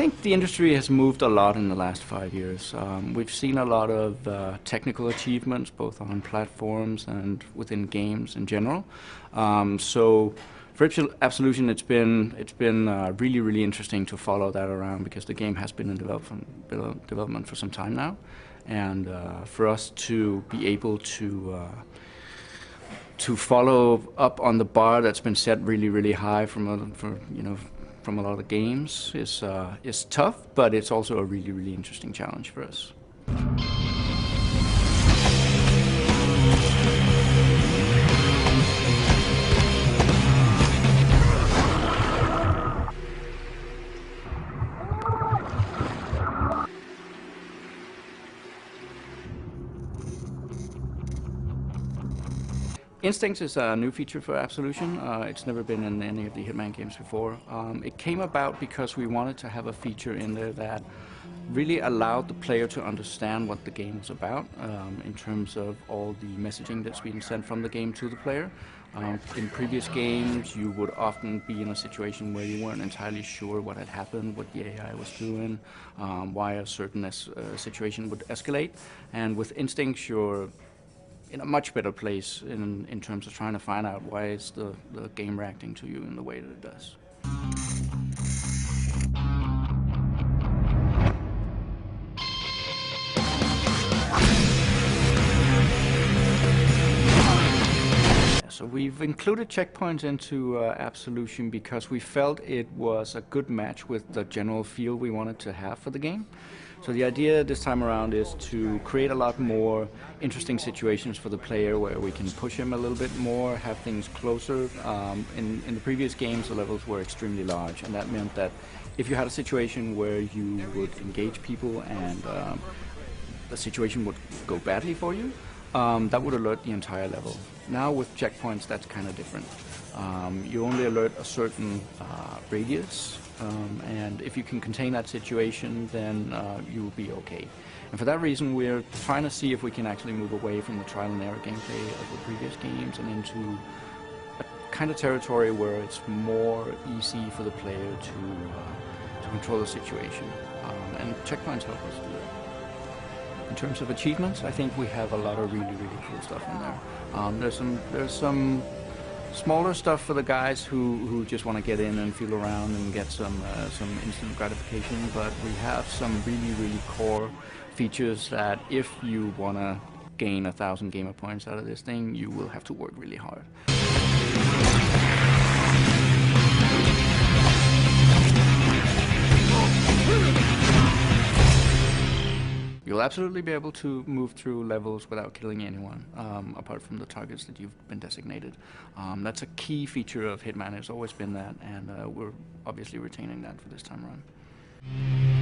think the industry has moved a lot in the last 5 years. We've seen a lot of technical achievements, both on platforms and within games in general. So for Absolution, it's been really, really interesting to follow that around, because the game has been in development for some time now, and for us to be able to follow up on the bar that's been set really, really high from a lot of games is tough, but it's also a really, really interesting challenge for us. Instincts is a new feature for Absolution. It's never been in any of the Hitman games before. It came about because we wanted to have a feature in there that really allowed the player to understand what the game was about, in terms of all the messaging that's being sent from the game to the player. In previous games, you would often be in a situation where you weren't entirely sure what had happened, what the AI was doing, why a certain situation would escalate. And with Instincts, you're in a much better place in terms of trying to find out why is the game reacting to you in the way that it does. So we've included checkpoints into Absolution because we felt it was a good match with the general feel we wanted to have for the game. So the idea this time around is to create a lot more interesting situations for the player where we can push him a little bit more, have things closer. In the previous games, the levels were extremely large, and that meant that if you had a situation where you would engage people and the situation would go badly for you, that would alert the entire level. Now with checkpoints, that's kind of different. You only alert a certain radius, and if you can contain that situation, then you will be okay. And for that reason, we're trying to see if we can actually move away from the trial and error gameplay of the previous games and into a kind of territory where it's more easy for the player to control the situation. And checkpoints help us do that. In terms of achievements, I think we have a lot of really, really cool stuff in there. There's some smaller stuff for the guys who just want to get in and feel around and get some instant gratification, but we have some really, really core features that if you want to gain 1,000 gamer points out of this thing, you will have to work really hard. You'll absolutely be able to move through levels without killing anyone, apart from the targets that you've been designated. That's a key feature of Hitman. It's always been that, and we're obviously retaining that for this time around.